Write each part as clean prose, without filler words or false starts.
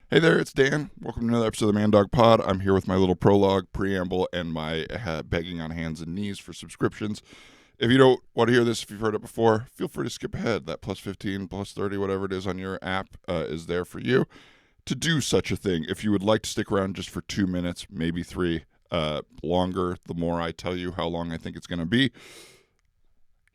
Hey there, it's Dan. Welcome to another episode of the Man Dog Pod. I'm here with my little prologue, preamble, and my begging on hands and knees for subscriptions. If you don't want to hear this, if you've heard it before, feel free to skip ahead. That plus 15, plus 30, whatever it is on your app is there for you to do such a thing. If you would like to stick around just for 2 minutes, maybe 3 longer, the more I tell you how long I think it's going to be.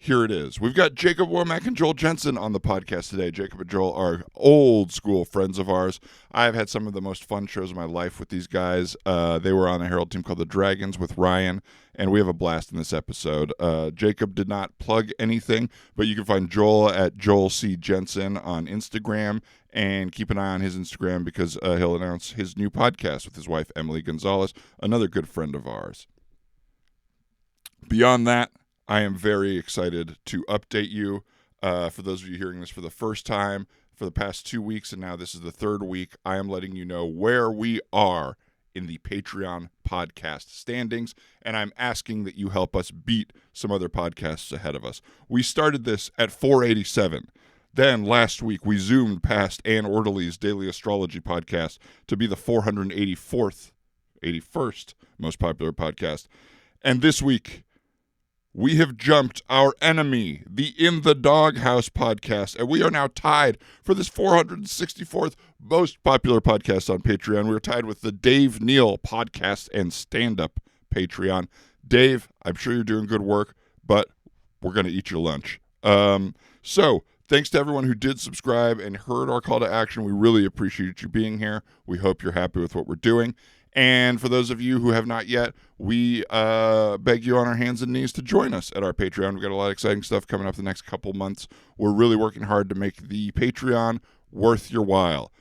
Here it is. We've got Jacob Womack and Joel Jensen on the podcast today. Jacob and Joel are old school friends of ours. I've had some of the most fun shows of my life with these guys. They were on a Herald team called the Dragons with Ryan, and we have a blast in this episode. Jacob did not plug anything, but you can find Joel at Joel C. Jensen on Instagram, and keep an eye on his Instagram because he'll announce his new podcast with his wife, Emily Gonzalez, another good friend of ours. Beyond that, I am very excited to update you. For those of you hearing this for the first time, for the past 2 weeks, and now this is the third week, I am letting you know where we are in the Patreon podcast standings, and I'm asking that you help us beat some other podcasts ahead of us. We started this at 487. Then last week, we zoomed past Ann Orderly's Daily Astrology podcast to be the 81st most popular podcast. And this week, we have jumped our enemy, the In the Doghouse podcast, and we are now tied for this 464th most popular podcast on Patreon. We're tied with the Dave Neal podcast and stand-up Patreon. Dave, I'm sure you're doing good work, but we're going to eat your lunch. So thanks to everyone who did subscribe and heard our call to action. We really appreciate you being here. We hope you're happy with what we're doing. And for those of you who have not yet, we beg you on our hands and knees to join us at our Patreon. We've got a lot of exciting stuff coming up the next couple months. We're really working hard to make the Patreon worth your while.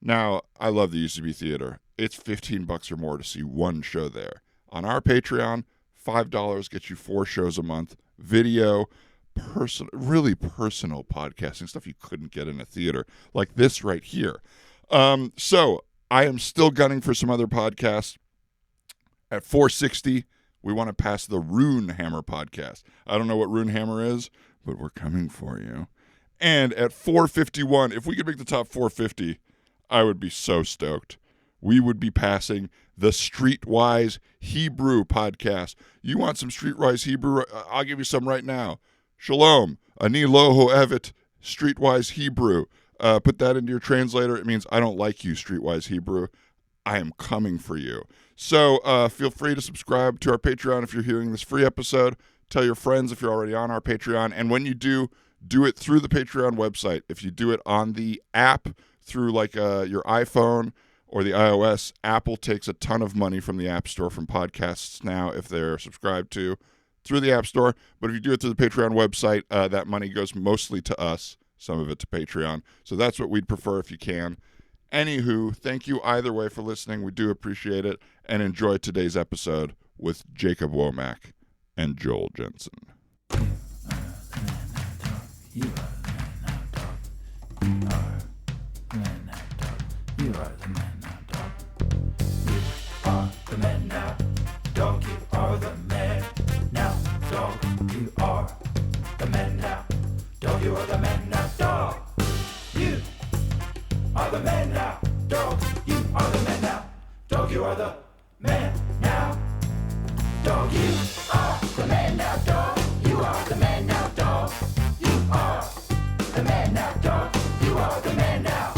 Now, I love the UCB Theater. It's $15 or more to see one show there. On our Patreon, $5 gets you 4 shows a month, video, really personal podcasting, stuff you couldn't get in a theater, like this right here. So I am still gunning for some other podcasts. At 460, we want to pass the Rune Hammer podcast. I don't know what Rune Hammer is, but we're coming for you. And at 451, if we could make the top 450, I would be so stoked. We would be passing the Streetwise Hebrew podcast. You want some Streetwise Hebrew? I'll give you some right now. Shalom, ani loho evet, Streetwise Hebrew. Put that into your translator. It means I don't like you, Streetwise Hebrew. I am coming for you. So feel free to subscribe to our Patreon if you're hearing this free episode. Tell your friends if you're already on our Patreon. And when you do it through the Patreon website. If you do it on the app through like your iPhone or the iOS, Apple takes a ton of money from the App Store from podcasts now if they're subscribed to through the App Store. But if you do it through the Patreon website, that money goes mostly to us. Some of it to Patreon. So that's what we'd prefer if you can. Anywho, thank you either way for listening. We do appreciate it. And enjoy today's episode with Jacob Womack and Joel Jensen. You are the man now, dog. You are the man now, dog. You are the man now, dog. You are the man now, dog. You are the man now, dog. You are the man now, dog. You are the man now, dog. You are the man now, dog. You are the man now, dog. You are the man now, dog. You are the man now, dog. You are the man now, dog. You are the man now, dog. You are the man now,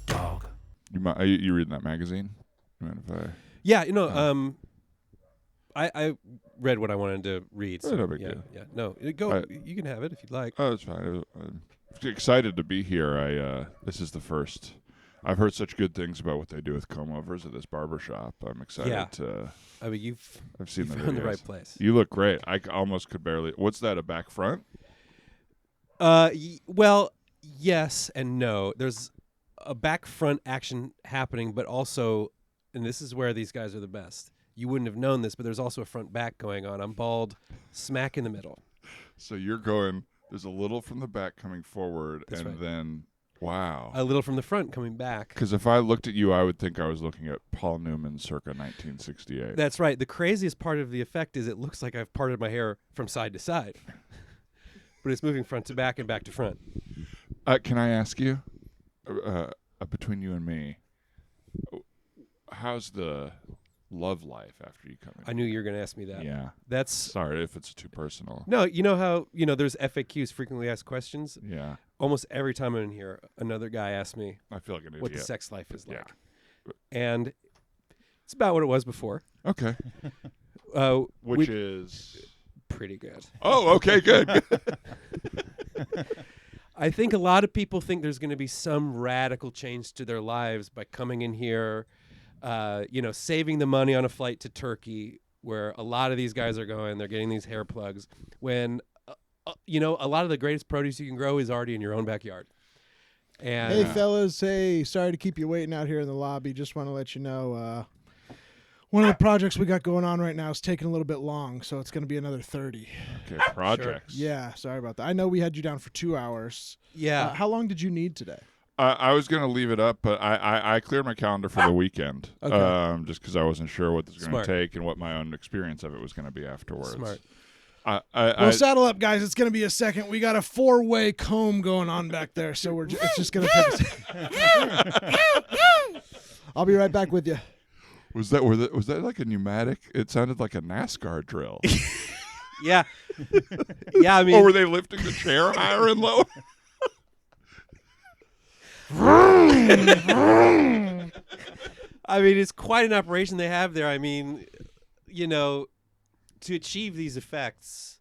dog. You reading that magazine? You mind if I... Yeah, I read what I wanted to read. So no big deal. Yeah. No, go. You can have it if you'd like. Oh, it's fine. I'm excited to be here. This is the first. I've heard such good things about what they do with comb-overs at this barbershop. I'm excited to... I mean, I've seen you've the found videos. the right place. You look great. I almost could barely... What's that, a back front? Well, yes and no. There's a back front action happening, but also, and this is where these guys are the best. You wouldn't have known this, but there's also a front back going on. I'm bald, smack in the middle. So you're going... There's a little from the back coming forward, That's and right. then... Wow. A little from the front coming back. Because if I looked at you, I would think I was looking at Paul Newman circa 1968. That's right. The craziest part of the effect is it looks like I've parted my hair from side to side. But it's moving front to back and back to front. Can I ask you, between you and me, how's the love life after you come in? I knew you were going to ask me that. Yeah. That's Sorry if it's too personal. no. You know how there's FAQs, frequently asked questions. Yeah. Almost every time I'm in here, another guy asks me I feel like an idiot. what the sex life is like, Yeah. and it's about what it was before. Okay. Which is pretty good. Oh, okay, good. I think a lot of people think there's going to be some radical change to their lives by coming in here, saving the money on a flight to Turkey, where a lot of these guys are going. They're getting these hair plugs. When, a lot of the greatest produce you can grow is already in your own backyard. And Hey, fellas. Hey, sorry to keep you waiting out here in the lobby. Just want to let you know one of the projects we got going on right now is taking a little bit long, so it's going to be another 30. Okay, projects. Yeah, sorry about that. I know we had you down for 2 hours. yeah, How long did you need today? I was going to leave it up, but I cleared my calendar for the weekend. Okay. Just because I wasn't sure what this was going Smart. to take and what my own experience of it was going to be afterwards. smart. Well, saddle up, guys. It's going to be a second. We got a 4-way comb going on back there, so it's just going to take a second. I'll be right back with you. Was that like a pneumatic? It sounded like a NASCAR drill. Yeah, yeah. I mean, Or were they lifting the chair higher and lower? it's quite an operation they have there. I mean, to achieve these effects,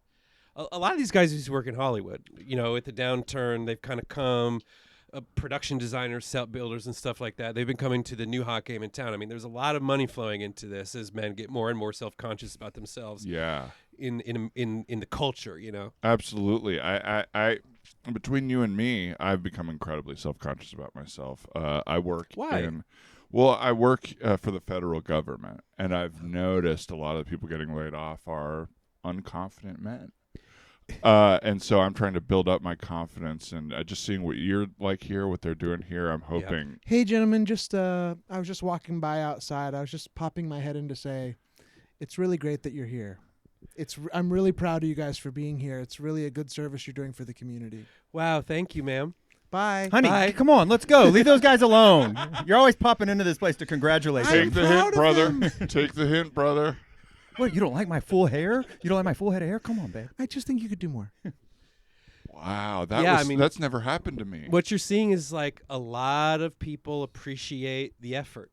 a lot of these guys used to work in Hollywood. At the downturn, they've kind of come. Production designers, set builders, and stuff like that. They've been coming to the new hot game in town. I mean, there's a lot of money flowing into this as men get more and more self-conscious about themselves. Yeah. In the culture, Absolutely. I between you and me, I've become incredibly self-conscious about myself. I work Why? I work for the federal government, and I've noticed a lot of the people getting laid off are unconfident men. And so I'm trying to build up my confidence, and just seeing what you're like here, what they're doing here. I'm hoping. Hey, gentlemen, I was just walking by outside. I was just popping my head in to say, it's really great that you're here. I'm really proud of you guys for being here. It's really a good service you're doing for the community. Wow, thank you, ma'am. Bye. Honey, Bye. come on, let's go. Leave those guys alone. You're always popping into this place to congratulate Take them. the hint, proud of brother. Take the hint, brother. What, you don't like my full hair? You don't like my full head of hair? Come on, babe. I just think you could do more. Wow, that's never happened to me. What you're seeing is like a lot of people appreciate the effort.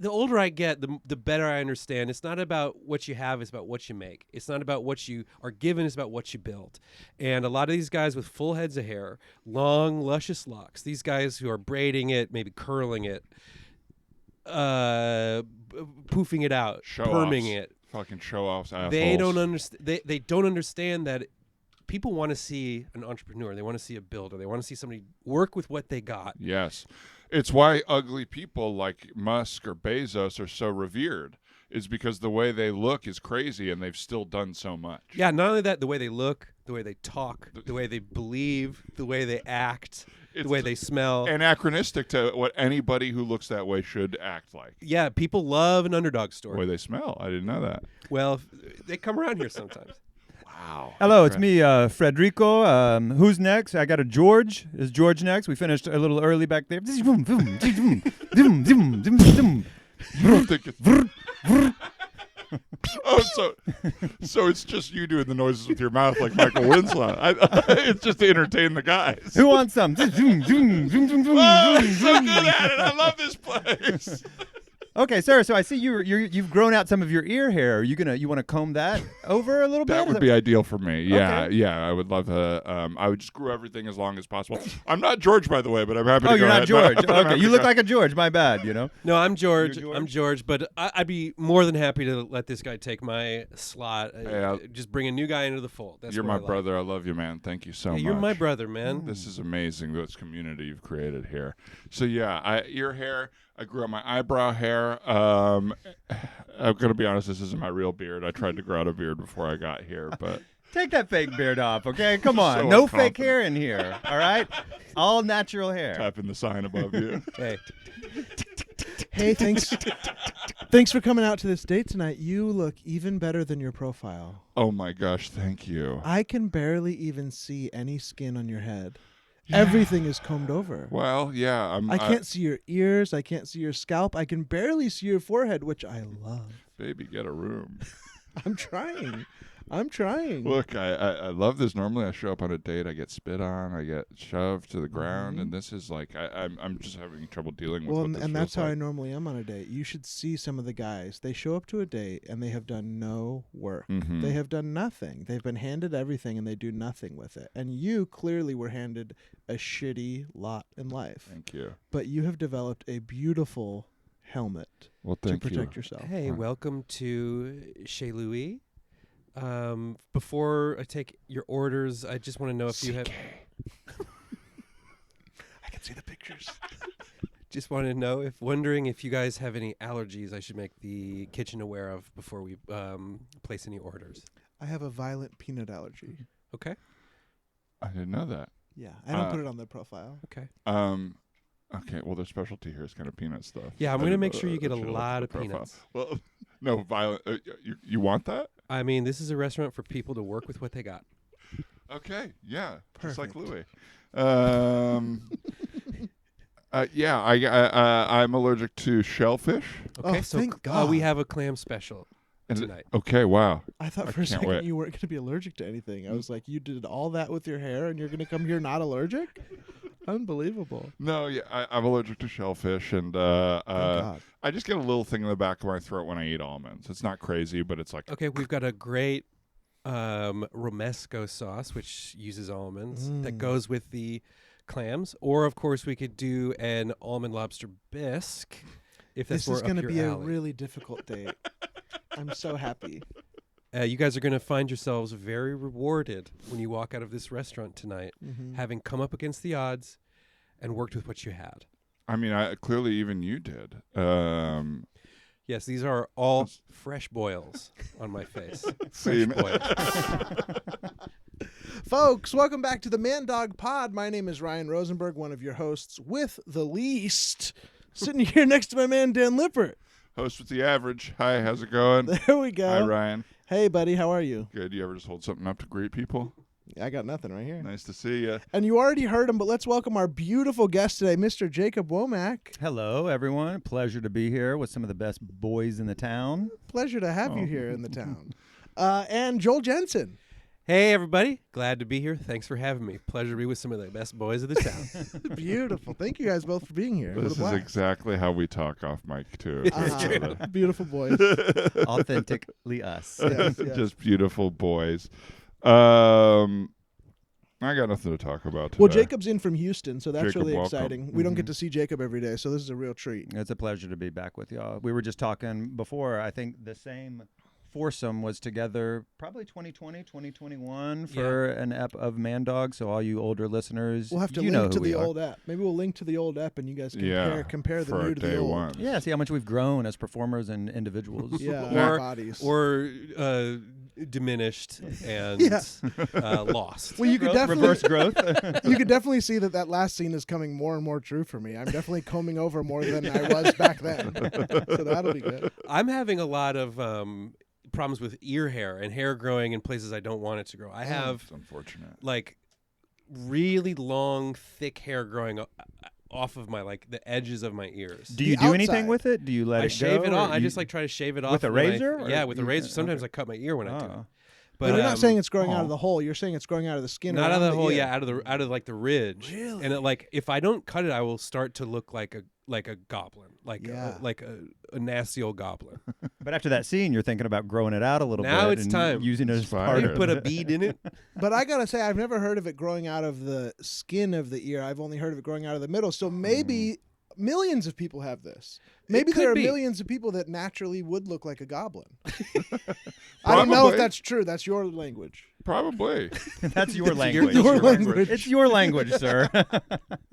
The older I get, the better I understand. It's not about what you have, it's about what you make. It's not about what you are given, it's about what you build. And a lot of these guys with full heads of hair, long, luscious locks, these guys who are braiding it, maybe curling it, poofing it out, perming it. Fucking show-offs, assholes. They don't understand. They don't understand that people want to see an entrepreneur. They want to see a builder. They want to see somebody work with what they got. Yes. It's why ugly people like Musk or Bezos are so revered, is because the way they look is crazy and they've still done so much. Yeah, not only that, the way they look, the way they talk, the way they believe, the way they act, the way they smell. Anachronistic to what anybody who looks that way should act like. Yeah, people love an underdog The story. way they smell. I didn't know that. Well, they come around here sometimes. Wow. Hello, it's me, Frederico. Who's next? I got a George. Is George next? We finished a little early back there. Oh, so it's just you doing the noises with your mouth like Michael Winslow. It's just to entertain the guys. Who wants some? Oh, he's so good at it. I love this place. Okay, sir. So I see you've grown out some of your ear hair. You want to comb that over a little bit? That would be ideal for me. Yeah, Okay. yeah. I would love to. I would just grew everything as long as possible. I'm not George, by the way, but I'm happy to Oh, go you're not ahead. George. No, I'm Okay, happy you to look go. like a George. My bad. No, I'm George. You're George? I'm George, but I'd be more than happy to let this guy take my slot. Hey, just bring a new guy into the fold. That's You're what my I like. brother. I love you, man. Thank you so Hey, much. you're my brother, man. This is amazing, this community you've created here. So yeah, ear hair. I grew out my eyebrow hair. I'm gonna be honest, this isn't my real beard. I tried to grow out a beard before I got here, but Take that fake beard off, okay? Come on. So No unconfident. fake hair in here, all right? All natural hair. tapping the sign above you. Hey, Hey, thanks for coming out to this date tonight. You look even better than your profile. Oh my gosh, thank you. I can barely even see any skin on your head. Everything is combed over. Well, yeah. I can't see your ears. I can't see your scalp. I can barely see your forehead, which I love. Baby, get a room. I'm trying. I'm trying. Look, I love this. Normally, I show up on a date, I get spit on, I get shoved to the ground, and this is like I'm just having trouble dealing with. Well, what this and that's feels how I like. normally am on a date. You should see some of the guys. They show up to a date and they have done no work. They have done nothing. They've been handed everything and they do nothing with it. And you clearly were handed a shitty lot in life. Thank you. But you have developed a beautiful helmet Well, to thank protect you. yourself. Hey, welcome to Chez Louis. Before I take your orders, I just want to know if you have. I can see the pictures. Just wanted to know wondering if you guys have any allergies I should make the kitchen aware of before we place any orders. I have a violent peanut allergy. Okay. I didn't know that. Yeah, I don't put it on the profile. Okay. Okay, well, their specialty here is kind of peanut stuff. Yeah, I'm I going to didn't make know sure you that. get a I should've lot looked of at the profile. peanuts. Well, no, violent. You want that? I mean, this is a restaurant for people to work with what they got. Okay, yeah, just like Perfect. Louis. Yeah, I'm allergic to shellfish. Okay, Oh, so thank God. we have a clam special And tonight. Okay, wow. I thought I for a can't second wait. you weren't going to be allergic to anything. I was like, you did all that with your hair and you're going to come here not allergic? Unbelievable. No, yeah, I'm allergic to shellfish, and Thank God. I just get a little thing in the back of my throat when I eat almonds. It's not crazy, but it's like Okay, we've got a great romesco sauce, which uses almonds, that goes with the clams. Or, of course, we could do an almond lobster bisque, if that's This more is going to up be your a alley. really difficult date. I'm so happy. You guys are going to find yourselves very rewarded when you walk out of this restaurant tonight, having come up against the odds and worked with what you had. I mean, clearly even you did. Yes, these are all fresh boils on my face. See, Fresh boils. Folks, welcome back to the Man Dog Pod. My name is Ryan Rosenberg, one of your hosts with the least. Sitting here next to my man, Dan Lippert. host with the average. Hi, how's it going? There we go. Hi, Ryan. Hey, buddy, how are you? Good. You ever just hold something up to greet people? I got nothing right here. Nice to see you. And you already heard him, but let's welcome our beautiful guest today, Mr. Jacob Womack. Hello, everyone. Pleasure to be here with some of the best boys in the town. Pleasure to have you here in the town. And Joel Jensen. Hey, everybody. Glad to be here. Thanks for having me. Pleasure to be with some of the best boys of the town. Beautiful. Thank you guys both for being here. What a This is blast. exactly how we talk off mic, too. Beautiful boys. Authentically us. Yes, yes. Just beautiful boys. I got nothing to talk about today. Well, Jacob's in from Houston, so that's Jacob, really welcome. exciting. We don't get to see Jacob every day, so this is a real treat. It's a pleasure to be back with y'all. We were just talking before. I think the same foursome was together probably 2020, 2021 for an ep of Man Dog. So all you older listeners, We'll have to you know link to who we the are. old app. Maybe we'll link to the old app, and you guys Yeah, compare the for new to day the old. one. Yeah, see how much we've grown as performers and individuals. Yeah, Or- our bodies. or diminished and Yeah. lost. Well, you could definitely reverse growth. you could definitely see that last scene is coming more and more true for me. I'm definitely combing over more than I was back then, so that'll be good. I'm having a lot of problems with ear hair and hair growing in places I don't want it to grow. I have It's unfortunate. like really long, thick hair growing off of my the edges of my ears. Do you The do anything outside. with it? Do you let I it shave go? it or off. I you- just try to shave it off With a when I- razor, or yeah, with a you- razor. Sometimes okay. I cut my ear when I do it. Oh. But You're not saying it's growing out oh. of the hole. You're saying it's growing out of the skin. not out of around the hole. ear. Yeah, out of like the ridge. Really? And if I don't cut it, I will start to look like a goblin, Yeah. a nasty old goblin. But after that scene, you're thinking about growing it out a little bit. Now it's and time. using it as It's part fire. Maybe of put a it. bead in it. But I gotta say, I've never heard of it growing out of the skin of the ear. I've only heard of it growing out of the middle. So maybe millions of people have this. Maybe could there are be. millions of people that naturally would look like a goblin. I don't know if Probably. that's true. That's your language. Probably. That's your language. Your language. It's your language, sir.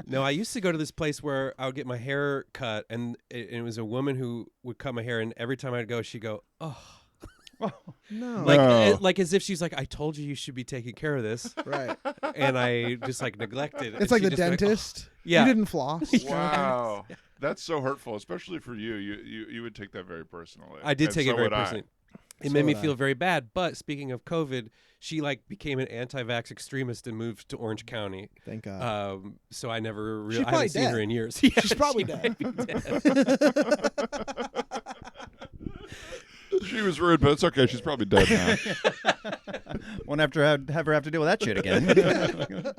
No, I used to go to this place where I would get my hair cut, and it was a woman who would cut my hair, and every time I'd go, she'd go, "Oh," No. like as if she's like, "I told you should be taking care of this," Right. and I just neglected it. It's And like she the just like, "Oh." dentist. Yeah. You didn't floss. Wow. That's so hurtful, especially for you. You would take that very personally. I did And take so it very would I. personally. It made me feel very bad. But speaking of COVID, she like became an anti-vax extremist and moved to Orange County. Thank God. So I never really She's I haven't probably seen dead. her in years. Yeah, She's probably she dead. might be dead. She was rude, but it's okay. She's probably dead now. Won't have her have to deal with that shit again.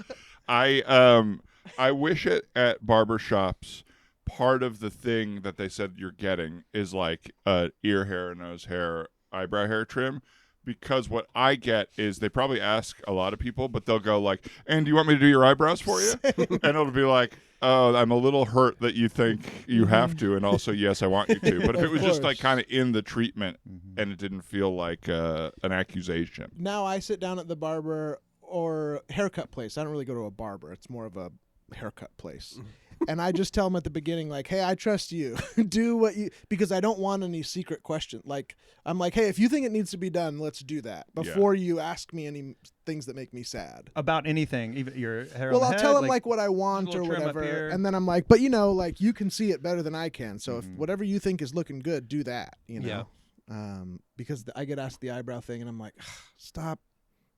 I wish it at barbershops. Part of the thing that they said you're getting is like ear hair, nose hair, eyebrow hair trim. Because what I get is they probably ask a lot of people, but they'll go like, "And do you want me to do your eyebrows for you?" And it'll be like, "Oh, I'm a little hurt that you think you have to," and also, "Yes, I want you to." But if it was just like kind of in the treatment and it didn't feel like an accusation. Now I sit down at the barber or haircut place. I don't really go to a barber. It's more of a haircut place. And I just tell them at the beginning, like, "Hey, I trust you. Do what you," because I don't want any secret question. Like, I'm like, "Hey, if you think it needs to be done, let's do that before you ask me any things that make me sad." About anything, even your hair. Well, on the I'll tell head, them like what I want or little trim up whatever, here. and then I'm like, "But like you can see it better than I can. So if whatever you think is looking good, do that." Yeah. Because I get asked the eyebrow thing, and I'm like, "Stop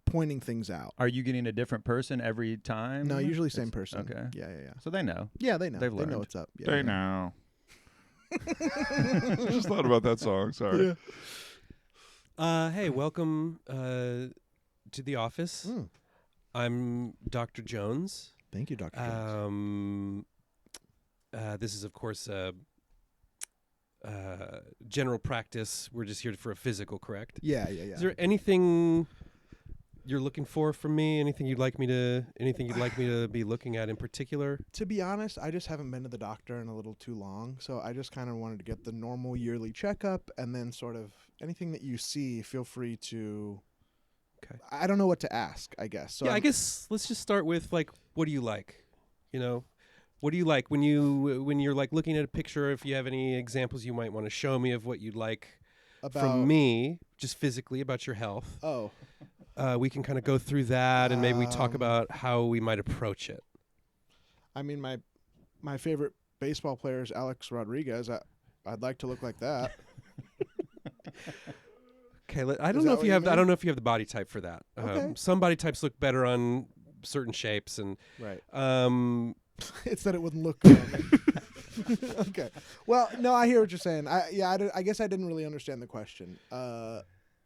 pointing things out." Are you getting a different person every time? No, usually same person. Okay. Yeah. So they know. Yeah, they know. They've They learned. know what's up. Yeah, They yeah. know. I just thought about that song. Sorry. Hey, welcome to the office. Mm. I'm Dr. Jones. Thank you, Dr. Jones. This is, of course, general practice. We're just here for a physical, correct? Yeah. Is there anything you're looking for from me? Anything you'd like me to be looking at in particular? To be honest, I just haven't been to the doctor in a little too long, so I just kind of wanted to get the normal yearly checkup, and then sort of anything that you see, feel free to. Okay. I don't know what to ask, I guess. So yeah, I guess let's just start with like, what do you like? What do you like when you're like looking at a picture? If you have any examples you might want to show me of what you'd like from me, just physically, about your health. Oh. We can kind of go through that, and maybe we talk about how we might approach it. I mean, my favorite baseball player is Alex Rodriguez. I'd like to look like that. Okay, I Is don't know that if you what have. you I mean? don't know if you have the body type for that. Okay. Some body types look better on certain shapes, and Right. It's that it wouldn't look good on me. Okay. Well, no, I hear what you're saying. I guess I didn't really understand the question.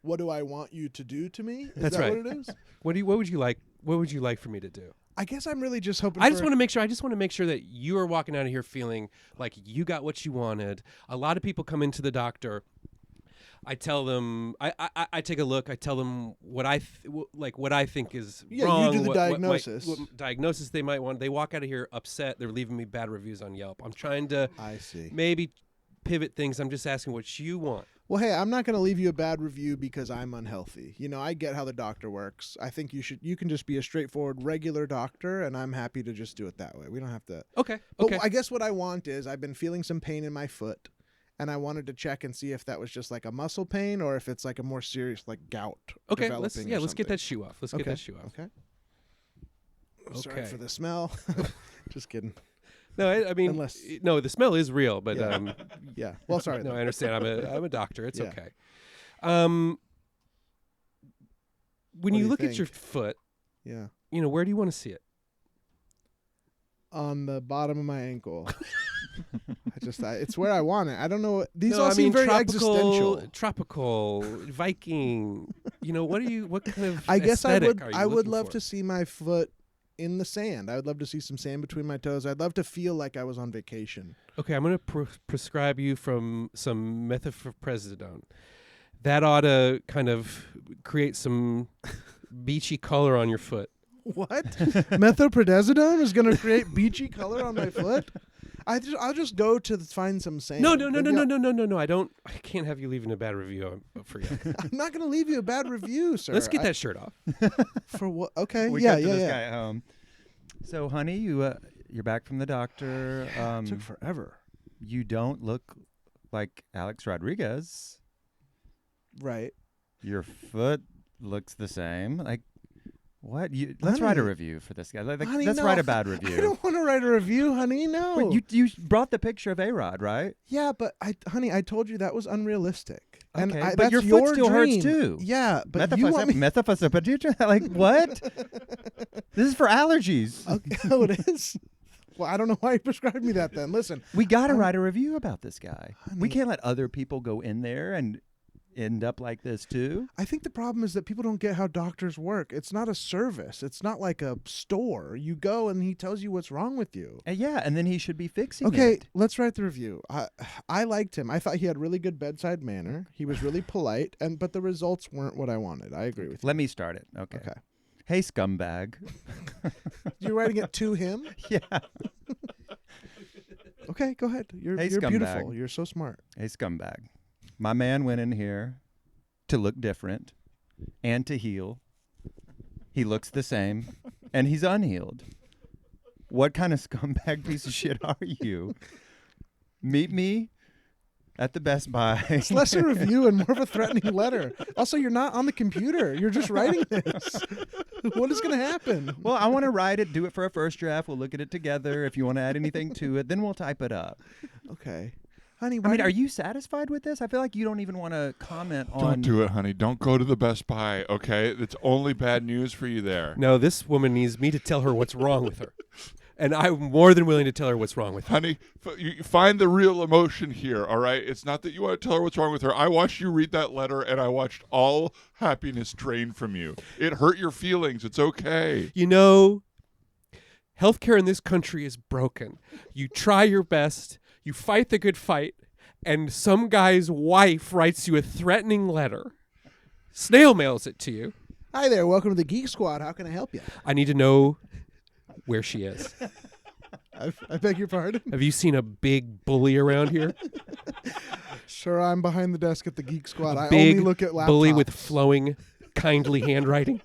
What do I want you to do to me? Is That's that right. what it is? What would you like? What would you like for me to do? I guess I'm really just hoping. I just want to make sure that you are walking out of here feeling like you got what you wanted. A lot of people come into the doctor. I tell them, I take a look. I tell them what I think is wrong. You do the what diagnosis. What diagnosis they might want. They walk out of here upset. They're leaving me bad reviews on Yelp. I'm trying to I see. maybe pivot things. I'm just asking what you want. Well, hey, I'm not going to leave you a bad review because I'm unhealthy. I get how the doctor works. I think you can just be a straightforward, regular doctor, and I'm happy to just do it that way. We don't have to. Okay. But Okay. I guess what I want is I've been feeling some pain in my foot, and I wanted to check and see if that was just like a muscle pain or if it's like a more serious like gout. Okay. developing Let's or get something. that shoe off. Let's get that shoe off. Okay. Sorry Okay. for the smell. Just kidding. No, I mean, Unless- no, the smell is real, but Yeah. Yeah. Well, sorry. no, I understand. I'm a doctor. It's Yeah. okay. When What do you you look at your think? foot, Yeah. where do you want to see it? On the bottom of my ankle. It's where I want it. I don't know. These No, all I seem mean, very tropical, existential. tropical, Viking. What kind of I guess I aesthetic would. are you I would looking love for? to see my foot in the sand. I would love to see some sand between my toes. I'd love to feel like I was on vacation. Okay, I'm going to prescribe you from some methylprednisolone. That ought to kind of create some beachy color on your foot. What? Methylprednisolone is going to create beachy color on my foot? I'll just go to find some sand. No. I can't have you leaving a bad review for you. I'm not going to leave you a bad review, sir. Let's get that shirt off. For what? Okay. We yeah. got to this guy at home. So, honey, you're back from the doctor. It took forever. You don't look like Alex Rodriguez. Right. Your foot looks the same. Like, what? Let's write a Honey. review for this guy. Honey, Let's no. write a bad I review. don't want to write a review, honey. No. Wait, you brought the picture of A-Rod, right? Yeah, but honey, I told you that was unrealistic. And Okay, I, but that's your foot still dream. hurts too. Yeah, but you want me. Like what? This is for allergies. Okay, oh, it is. Well, I don't know why you prescribed me that then. Listen, We got to I'm- write a review about this guy. We Honey. can't let other people go in there and end up like this too. I think the problem is that people don't get how doctors work. It's not a service. It's not like a store. You go and he tells you what's wrong with you. Yeah, and then he should be fixing Okay, it. let's write the review. I liked him. I thought he had really good bedside manner. He was really polite, but the results weren't what I wanted. I agree with you. Let me start it. Okay. Hey, scumbag. You're writing it to him? Yeah. Okay, go ahead. You're Hey, beautiful. scumbag. You're so smart. Hey, scumbag. My man went in here to look different and to heal. He looks the same, and he's unhealed. What kind of scumbag piece of shit are you? Meet me at the Best Buy. It's less a review and more of a threatening letter. Also, you're not on the computer. You're just writing this. What is going to happen? Well, I want to write it, do it for a first draft. We'll look at it together. If you want to add anything to it, then we'll type it up. Okay. Honey, I mean, are you satisfied with this? I feel like you don't even want to comment on... Don't do it, honey. Don't go to the Best Buy, okay? It's only bad news for you there. No, this woman needs me to tell her what's wrong with her. And I'm more than willing to tell her what's wrong with her. Honey, you find the real emotion here, all right? It's not that you want to tell her what's wrong with her. I watched you read that letter, and I watched all happiness drain from you. It hurt your feelings. It's okay. You know, healthcare in this country is broken. You try your best, you fight the good fight, and some guy's wife writes you a threatening letter, snail mails it to you. Hi there. Welcome to the Geek Squad. How can I help you? I need to know where she is. I beg your pardon? Have you seen a big bully around here? Sure, I'm behind the desk at the Geek Squad. I Big only look at laptops. bully with flowing, kindly handwriting?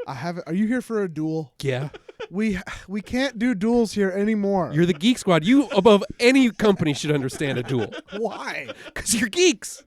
I haven't. Are you here for a duel? Yeah. We can't do duels here anymore. You're the Geek Squad. You, above any company, should understand a duel. Why? Because you're geeks.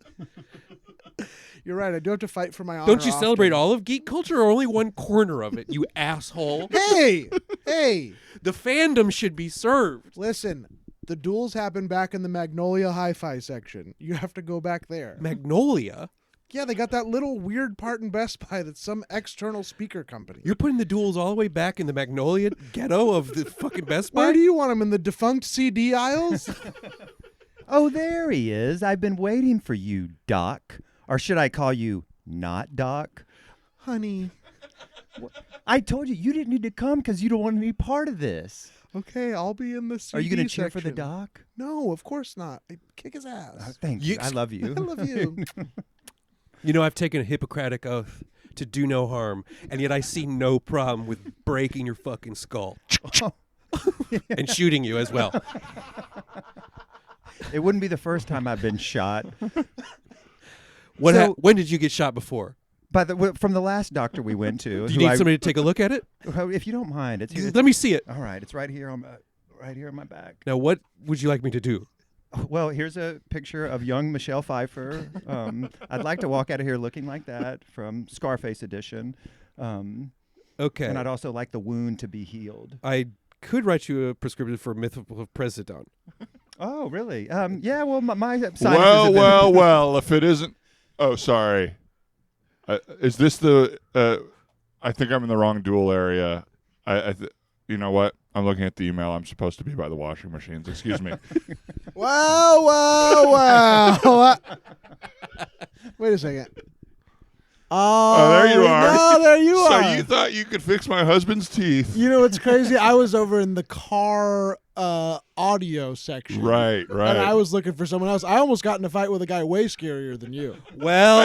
You're right. I do have to fight for my honor. Don't you celebrate often. all of geek culture or only one corner of it, you asshole? Hey, The fandom should be served. listen. The duels happen back in the Magnolia Hi-Fi section. You have to go back there. Magnolia? Yeah, they got that little weird part in Best Buy that's some external speaker company. You're putting the duels all the way back in the Magnolia ghetto of the fucking Best Buy? Where do you want them? In the defunct CD aisles? Oh, there he is. I've been waiting for you, Doc. Or should I call you not Doc? Honey. I told you didn't need to come because you don't want to be part of this. Okay, I'll be in the CD Are you going to cheer for the section. Doc? No, of course not. I kick his ass. Thank you. I love you. I love you. You know, I've taken a Hippocratic oath to do no harm, and yet I see no problem with breaking your fucking skull. And shooting you as well. It wouldn't be the first time I've been shot. When did you get shot before? From the last doctor we went to. Do you need somebody to take a look at it? If you don't mind, it's here. Let me see it. All right, it's right here on my back. Now, what would you like me to do? Well, here's a picture of young Michelle Pfeiffer. I'd like to walk out of here looking like that from Scarface edition. Okay. And I'd also like the wound to be healed. I could write you a prescription for mifepristone. Oh, really? Yeah. Well, my sinuses Well, have been- well. If it isn't, oh, sorry. Is this the? I think I'm in the wrong duel area. You know what? I'm looking at the email. I'm supposed to be by the washing machines. Excuse me. Wow. Wait a second. Oh, there you are. No, there you So are. you thought you could fix my husband's teeth? You know what's crazy? I was over in the car audio section. Right. And I was looking for someone else. I almost got in a fight with a guy way scarier than you. Well.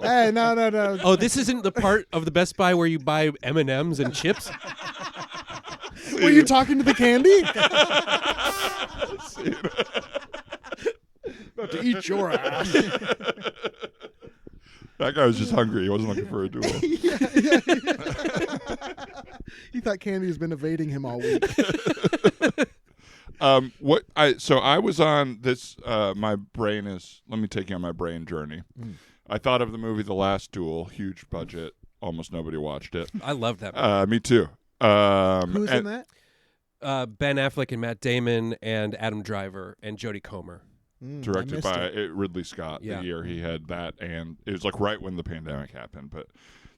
Hey, no. Oh, this isn't the part of the Best Buy where you buy M&Ms and chips? Were you talking to the candy? About to eat your ass. That guy was just hungry. He wasn't looking for a duel. He thought candy has been evading him all week. So I was on this. My brain is. Let me take you on my brain journey. I thought of the movie The Last Duel. Huge budget. Almost nobody watched it. I love that movie. Me too. Who's in that? Ben Affleck and Matt Damon and Adam Driver and Jodie Comer. I directed missed by it. Ridley Scott. Yeah. The year he had that, and it was like right when the pandemic happened. But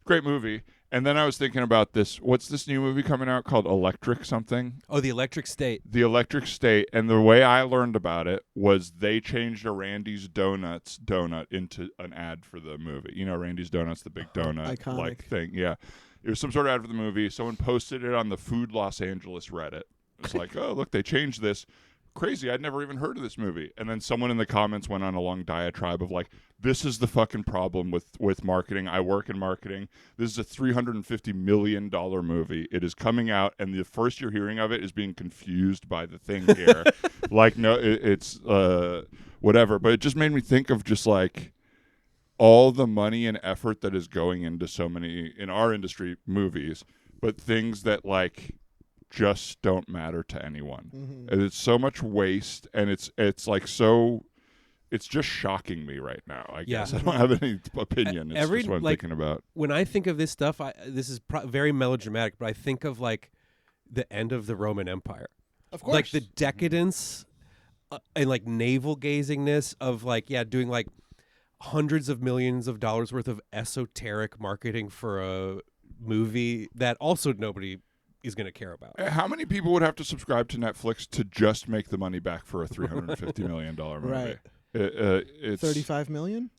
great movie. And then I was thinking about this. What's this new movie coming out called Electric something? Oh, the Electric State. The Electric State. And the way I learned about it was they changed a Randy's Donuts donut into an ad for the movie. You know, Randy's Donuts, the big donut Iconic. like thing. Yeah. It was some sort of ad for the movie. Someone posted it on the Food Los Angeles Reddit. It's like, oh, look, they changed this. Crazy. I'd never even heard of this movie. And then someone in the comments went on a long diatribe of like, this is the fucking problem with marketing. I work in marketing. This is a $350 million movie. It is coming out, and the first you're hearing of it is being confused by the thing here. Like, no, it's whatever. But it just made me think of just like all the money and effort that is going into so many, in our industry, movies, but things that like just don't matter to anyone. And it's so much waste, and it's like so it's just shocking me right now. I guess I don't have any opinion. It's Every- just what I'm like- thinking about. When I think of this stuff, this is very melodramatic, but I think of like the end of the Roman Empire. Of course. Like the decadence and like navel gazingness of like, doing like hundreds of millions of dollars worth of esoteric marketing for a movie that also nobody is going to care about. How many people would have to subscribe to Netflix to just make the money back for a $350 million movie? Right. It's 35 million?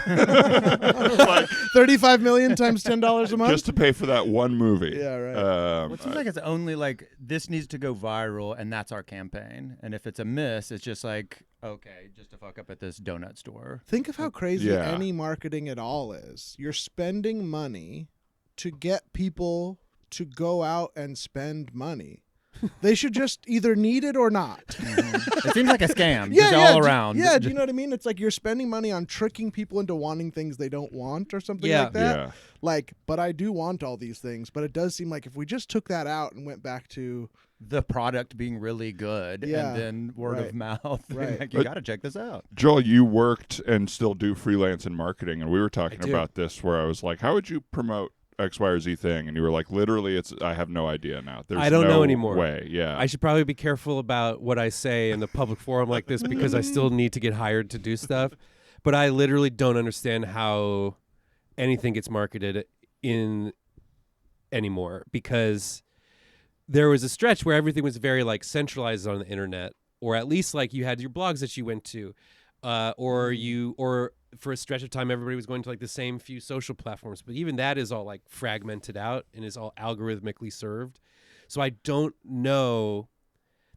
like, 35 million times $10 a month? just to pay for that one movie. Yeah, right. Well, it seems like it's only like this needs to go viral, and that's our campaign. And if it's a miss, it's just like, okay, just to fuck up at this donut store. Think of how crazy Yeah. any marketing at all is. You're spending money to get people to go out and spend money. They should just either need it or not. It seems like a scam, just all around. Yeah, do you know what I mean? It's like you're spending money on tricking people into wanting things they don't want or something like that. Yeah. Like, but I do want all these things. But it does seem like if we just took that out and went back to The product being really good, Yeah, and then word right, of mouth. right. Like, you got to check this out. Joel, you worked and still do freelance in marketing, and we were talking I do. about this where I was like, how would you promote X, Y, or Z thing? And you were like, literally, I have no idea now. There's I don't no know anymore. way. Yeah. I should probably be careful about what I say in the public forum like this because I still need to get hired to do stuff. But I literally don't understand how anything gets marketed in anymore, because there was a stretch where everything was very like centralized on the internet, or at least like you had your blogs that you went to, or for a stretch of time everybody was going to like the same few social platforms, but even that is all like fragmented out and is all algorithmically served. So I don't know,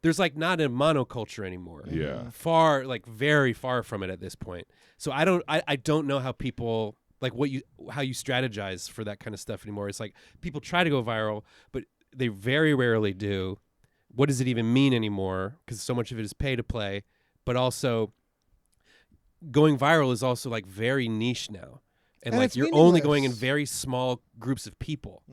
there's like not a monoculture anymore. Yeah. Far, like very far from it at this point. So I don't know how people like how you strategize for that kind of stuff anymore. It's like people try to go viral, but they very rarely do. What does it even mean anymore? Because so much of it is pay to play, but also going viral is also like very niche now, and like it's you're only going in meaningless. very small groups of people.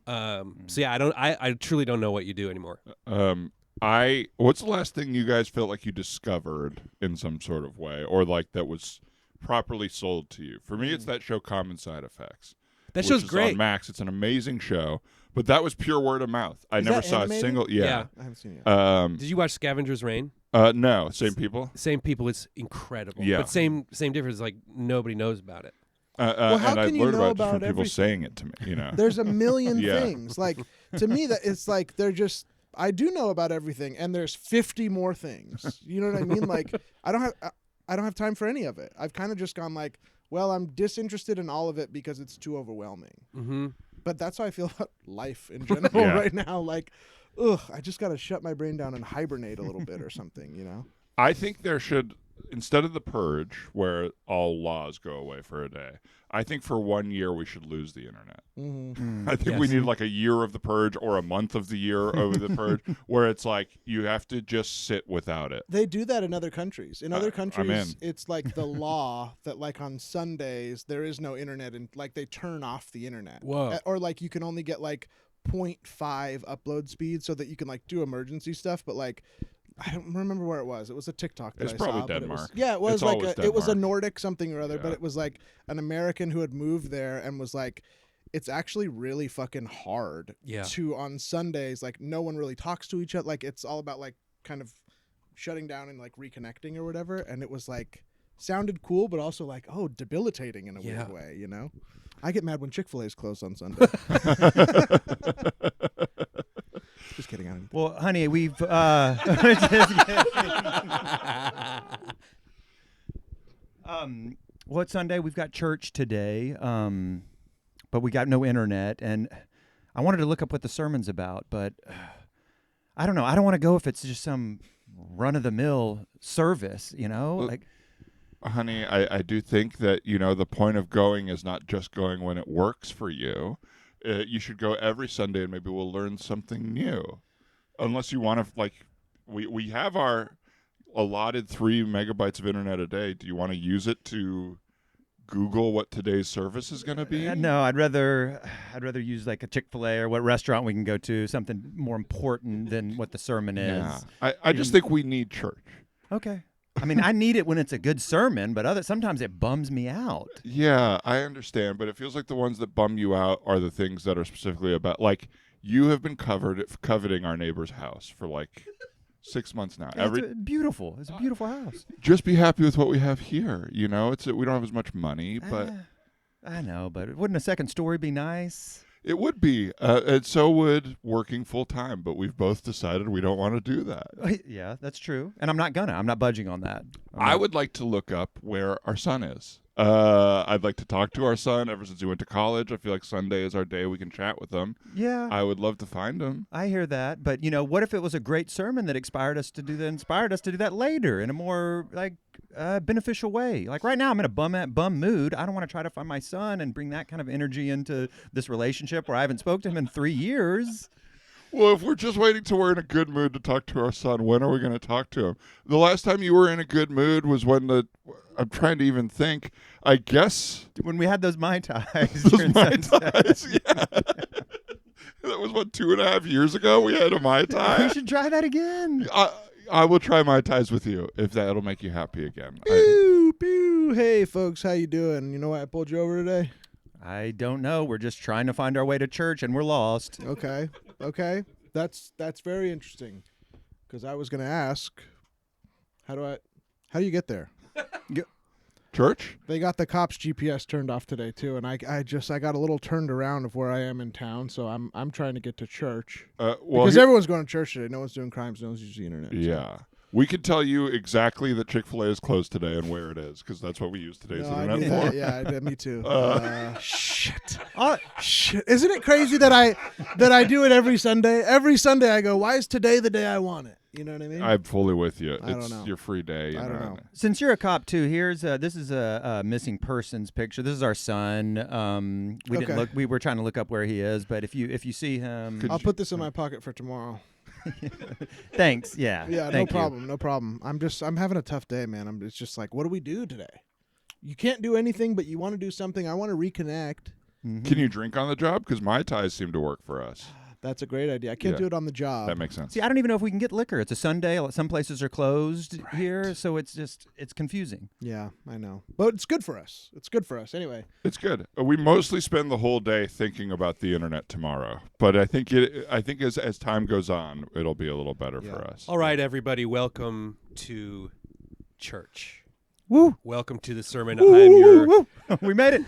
So yeah, I truly don't know what you do anymore. What's the last thing you guys felt like you discovered in some sort of way, or like that was properly sold to you? For me, it's that show Common Side Effects. That which show's is great. on Max. It's an amazing show, but that was pure word of mouth. I Is never that saw animated? a single. Yeah. I haven't seen it. Did you watch Scavenger's Reign? No, same people. Same people. It's incredible. Yeah. But same difference. Like nobody knows about it. Well, how and I can you learned know about it just from about people everything? saying it to me. You know. There's a million Yeah. things. Like, to me, that it's like they're just. I do know about everything, and there's 50 more things. You know what I mean? Like, I don't have time for any of it. I've kind of just gone like, well, I'm disinterested in all of it because it's too overwhelming. Mm-hmm. But that's how I feel about life in general Yeah. right now. Like, ugh, I just got to shut my brain down and hibernate a little bit or something, you know? I think there should, instead of the purge, where all laws go away for a day, I think for 1 year we should lose the internet. Mm-hmm. I think we Yes. need like a year of the purge or a month of the year of the purge, where it's like you have to just sit without it. They do that in other countries. In other I'm countries, in. it's like the law that like on Sundays there is no internet and like they turn off the internet. Whoa. Or like you can only get like 0.5 upload speed so that you can like do emergency stuff. But like I don't remember where it was. It was a TikTok that It's I probably saw. But it was, Denmark. yeah, it was It's like always it was a Denmark. Nordic something or other. But Yeah. it was like an American who had moved there and was like, it's actually really fucking hard Yeah. to on Sundays. Like no one really talks to each other. Like it's all about like kind of shutting down and like reconnecting or whatever, and it was like sounded cool, but also like debilitating in a Yeah. weird way. You know, I get mad when Chick-fil-A is closed on Sunday. Just kidding. I don't. Well, honey, we've what Sunday? We've got church today, but we got no internet, and I wanted to look up what the sermon's about, but I don't know. I don't want to go if it's just some run-of-the-mill service, you know? Well, Like, Honey, I do think that, the point of going is not just going when it works for you. You should go every Sunday and maybe we'll learn something new. Unless you want to, we have our allotted 3 megabytes of internet a day. Do you want to use it to Google what today's service is going to be? no, I'd rather use like a Chick-fil-A or what restaurant we can go to, something more important than what the sermon is. Yeah. I just think we need church. Okay. I mean, I need it when it's a good sermon, but sometimes it bums me out. Yeah, I understand, but it feels like the ones that bum you out are the things that are specifically about, like, you have been coveting our neighbor's house for like 6 months now. It's beautiful. It's a beautiful house. Just be happy with what we have here. We don't have as much money, but I know, but wouldn't a second story be nice? it would be. And so would working full time, but we've both decided we don't want to do that. Yeah, that's true. And I'm not budging on that. I would like to look up where our son is. I'd like to talk to our son ever since he went to college. I feel like Sunday is our day we can chat with him. Yeah. I would love to find him. I hear that, but what if it was a great sermon that inspired us to do that later in a more beneficial way? Like right now, I'm in a bum mood. I don't want to try to find my son and bring that kind of energy into this relationship where I haven't spoke to him in 3 years. Well, if we're just waiting till we're in a good mood to talk to our son, when are we going to talk to him? The last time you were in a good mood was when I'm trying to even think. I guess When we had those Mai Tais. those Mai Tais. Yeah. That was 2.5 years ago. We had a Mai Tai. We should try that again. I will try Mai Tais with you if that'll make you happy again. Pew, pew. Hey, folks, how you doing? You know why I pulled you over today? I don't know. We're just trying to find our way to church, and we're lost. Okay. That's very interesting. Because I was going to ask, how do you get there? Church? They got the cops' GPS turned off today too, and I got a little turned around of where I am in town, so I'm trying to get to church because everyone's going to church today. No one's doing crimes. No one's using the internet. Yeah. We can tell you exactly that Chick-fil-A is closed today and where it is, because that's what we use today's internet for. Yeah, me too. Shit. Shit. Isn't it crazy that I do it every Sunday? Every Sunday I go, why is today the day I want it? You know what I mean? I'm fully with you. I don't It's know. your free day. I don't know. Since you're a cop too, this is a missing persons picture. This is our son. We didn't Okay. look. We were trying to look up where he is, but if you see him, Could I'll put this in my pocket for tomorrow. thanks. Yeah. Yeah, Thank you. no problem. I'm having a tough day, man. It's just like, what do we do today? You can't do anything, but you want to do something. I want to reconnect. Mhm. Can you drink on the job? Because Mai Tais seem to work for us. That's a great idea. I can't Yeah. do it on the job. That makes sense. See, I don't even know if we can get liquor. It's a Sunday. Some places are closed here, so it's confusing. Yeah, I know. But it's good for us. Anyway. It's good. We mostly spend the whole day thinking about the internet tomorrow, but I think as time goes on, it'll be a little better Yeah. for us. All right, everybody, welcome to church. Woo! Welcome to the sermon. Woo! We made it.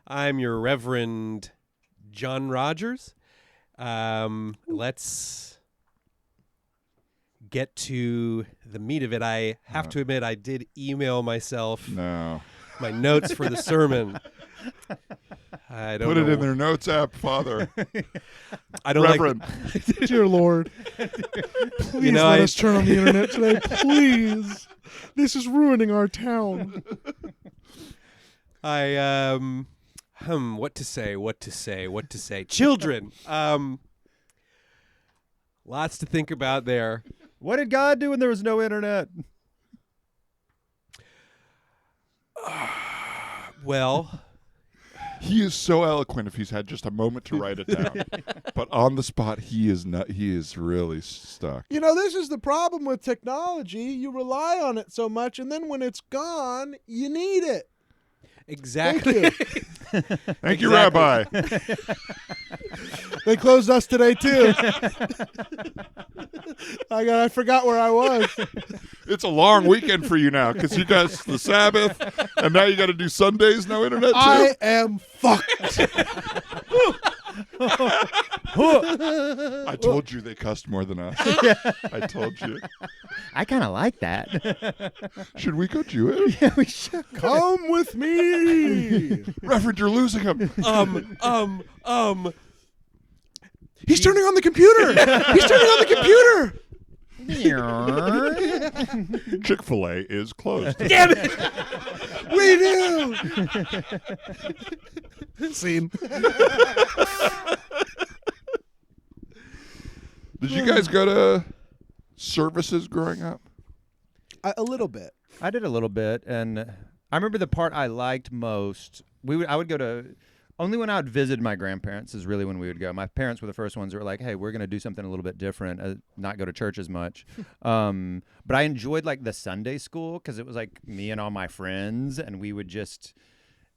I'm your Reverend John Rogers. Let's get to the meat of it. I have to admit, I did email myself No. my notes for the sermon. I don't Put know. it in their notes app, Father. I don't Reverend. Dear Lord, please know, let I- us turn on the internet today. Please. This is ruining our town. What to say. Children. Lots to think about there. What did God do when there was no internet? Well, He is so eloquent if he's had just a moment to write it down. But on the spot, he is really stuck. You know, this is the problem with technology. You rely on it so much, and then when it's gone, you need it. Exactly. Thank you, Rabbi. They closed us today too. I forgot where I was. It's a long weekend for you now because you guys the Sabbath, and now you got to do Sundays, no internet too. I am fucked. I told you they cussed more than us. I told you. I kind of like that. Should we go Jewish? Yeah, we should. Come with me. Reverend, you're losing him. He's turning on the computer. He's turning on the computer. Chick-fil-A is closed. Damn it! We do. Scene. Did you guys go to services growing up? A little bit. I did a little bit, and I remember the part I liked most. I would go to only when I would visit my grandparents is really when we would go. My parents were the first ones that were like, "Hey, we're gonna do something a little bit different, not go to church as much." But I enjoyed like the Sunday school because it was like me and all my friends, and we would just.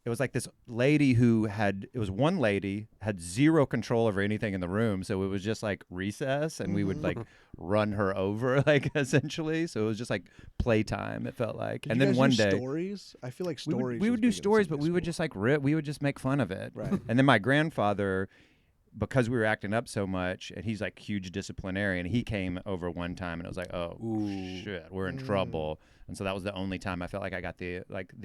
It was like this lady it was one lady had zero control over anything in the room. So it was just like recess and we would like run her over like essentially. So it was just like playtime. It felt like. And then one day stories. I feel like stories. we would do stories, but we would just like we would just make fun of it. Right. And then my grandfather, because we were acting up so much, and he's like huge disciplinarian, he came over one time and it was like, oh shit, we're in trouble. And so that was the only time I felt like I got the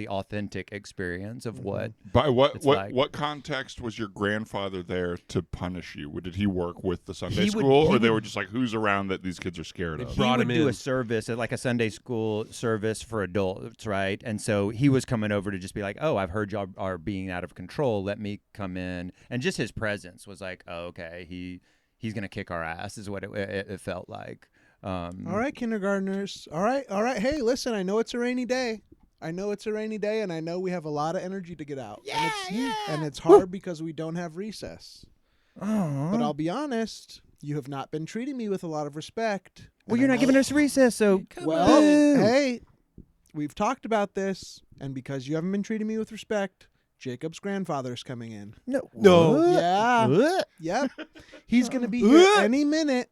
authentic experience of what. By what like. what context was your grandfather there to punish you? Did he work with the Sunday He would- school, he or they would- were just like, who's around that these kids are scared of? He Brought would him do in. a service, like a Sunday school service for adults, right? And so he was coming over to just be like, oh, I've heard y'all are being out of control. Let me come in. And just his presence was like, oh, okay, he's going to kick our ass is what it felt like. All right, kindergartners. All right. Hey, listen, I know it's a rainy day. And I know we have a lot of energy to get out. And it's hard because we don't have recess. But I'll be honest, you have not been treating me with a lot of respect. Well, And you're I not know- giving us recess, so Well, boo. hey, we've talked about this, and because you haven't been treating me with respect, Jacob's grandfather's coming in. No. Yeah. What? Yep. He's going to be here any minute,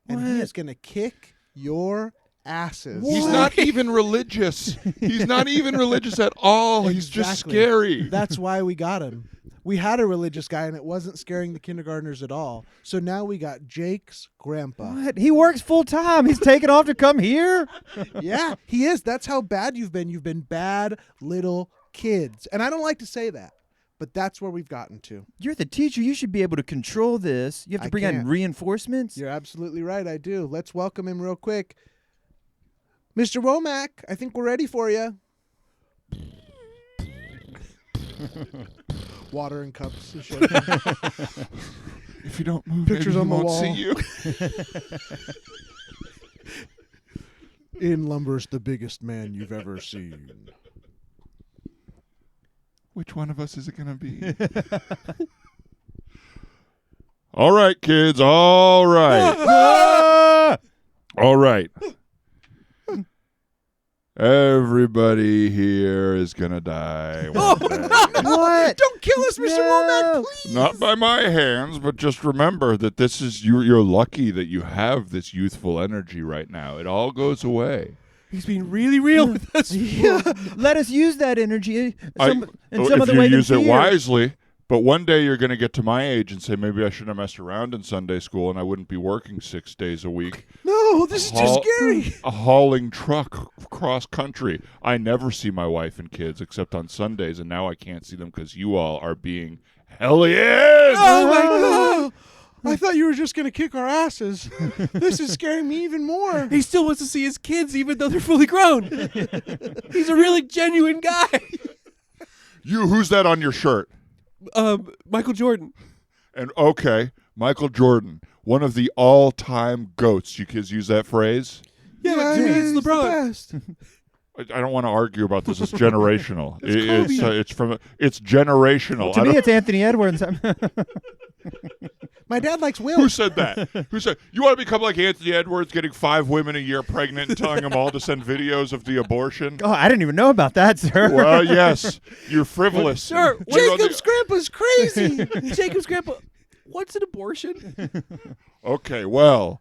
and he What? is going to kick your asses. He's not even religious. He's not even religious at all. He's just Exactly. scary. That's why we got him. We had a religious guy, and it wasn't scaring the kindergartners at all. So now we got Jake's grandpa. What? He works full time. He's taking off to come here? Yeah, he is. That's how bad you've been. You've been bad little kids. And I don't like to say that, but that's where we've gotten to. You're the teacher. You should be able to control this. You have to I bring can't. in reinforcements. You're absolutely right. I do. Let's welcome him real quick. Mr. Womack, I think we're ready for you. Water and cups. And shit. If you don't move, Pictures maybe on he the won't wall. see you. In lumbers the biggest man you've ever seen. Which one of us is it going to be? All right, kids. All right. All right. Everybody here is going to die one day. What? Don't kill us, Mr. Womack, please. Not by my hands, but just remember that this is you're lucky that you have this youthful energy right now. It all goes away. He's being really real with us. Yeah. Let us use that energy in some if other you way than use it fear. wisely. But one day you're going to get to my age and say, maybe I shouldn't have messed around in Sunday school and I wouldn't be working 6 days a week. No, this is too Haul- scary. A hauling truck cross country. I never see my wife and kids except on Sundays, and now I can't see them because you all are being hellions. Oh my God. I thought you were just going to kick our asses. This is scaring me even more. He still wants to see his kids even though they're fully grown. He's a really genuine guy. Who's that on your shirt? Michael Jordan. And okay, Michael Jordan, one of the all-time GOATs. You kids use that phrase? Yeah, but to me it's he's the LeBron. best. I don't want to argue about this. It's generational. Kobe. It's generational. To me, it's Anthony Edwards. My dad likes Who Will. said that? Who said you want to become like Anthony Edwards, getting 5 women a year pregnant and telling them all to send videos of the abortion? Oh, I didn't even know about that, sir. Well, yes, you're frivolous. Sir, You're on the- Jacob's grandpa's crazy. Jacob's grandpa. What's an abortion? Okay, well,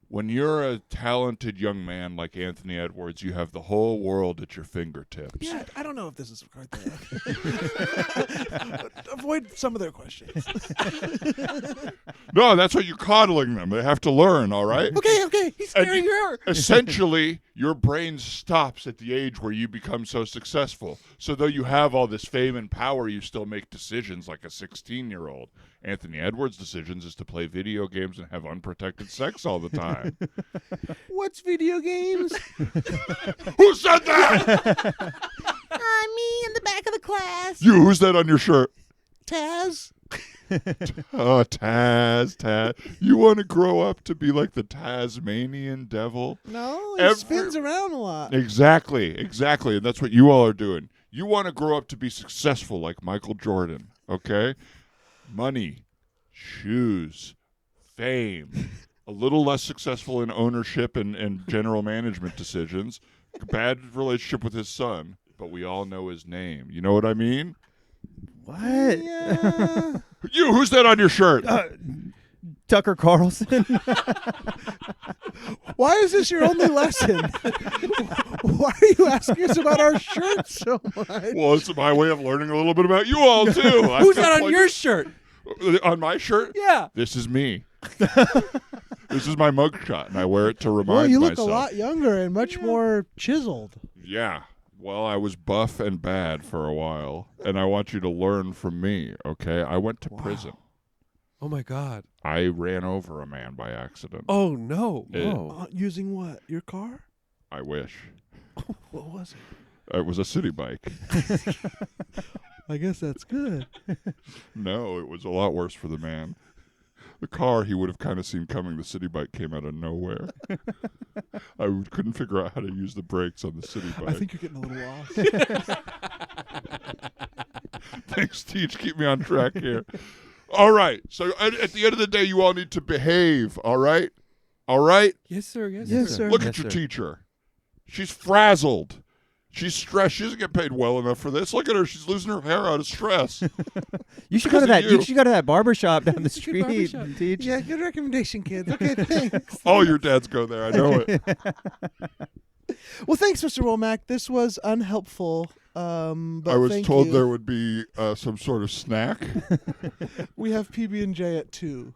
when you're a talented young man like Anthony Edwards, you have the whole world at your fingertips. Yeah, I don't know if this is right there. Avoid some of their questions. No, that's what you're coddling them. They have to learn, all right? Okay. He's And scaring her. Essentially, your brain stops at the age where you become so successful. So though you have all this fame and power, you still make decisions like a 16-year-old. Anthony Edwards' decisions is to play video games and have unprotected sex all the time. What's video games? Who said that? Me in the back of the class. You, who's that on your shirt? Taz. Oh, Taz. You want to grow up to be like the Tasmanian devil? No, he spins around a lot. Exactly. And that's what you all are doing. You want to grow up to be successful like Michael Jordan, okay? Money, shoes, fame, a little less successful in ownership and general management decisions, bad relationship with his son, but we all know his name. You know what I mean? What? Yeah. You, who's that on your shirt? Tucker Carlson? Why is this your only lesson? Why are you asking us about our shirts so much? Well, it's my way of learning a little bit about you all, too. Who's that on your shirt? On my shirt? Yeah. This is me. This is my mugshot, and I wear it to remind Well, you look myself. a lot younger and much more chiseled. Yeah. Well, I was buff and bad for a while, and I want you to learn from me, okay? I went to prison. Oh my God. I ran over a man by accident. Oh no. It- Using what? Your car? I wish. What was it? It was a city bike. I guess that's good. No, it was a lot worse for the man. The car he would have kind of seen coming. The city bike came out of nowhere. I couldn't figure out how to use the brakes on the city bike. I think you're getting a little lost. Thanks, Teach. Keep me on track here. All right. So at the end of the day, you all need to behave. All right? All right? Yes, sir. Yes, Yes, sir. sir. Look Yes, at your sir. teacher. She's frazzled. She's stressed. She doesn't get paid well enough for this. Look at her. She's losing her hair out of stress. You should go to Because that. of You you. should go to that barber shop down the It's a good street. barbershop. and teach. Yeah, good recommendation, kids. Okay, thanks. All your dads go there. I know it. Well, thanks, Mr. Womack. This was unhelpful. But I was thank told you. there would be some sort of snack, We have PB&J at 2.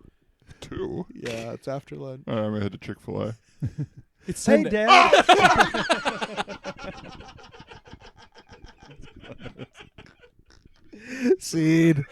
too. Yeah, it's after lunch. I'm going to head to Chick-fil-A. It's Hey, Sunday. Dad. Seed.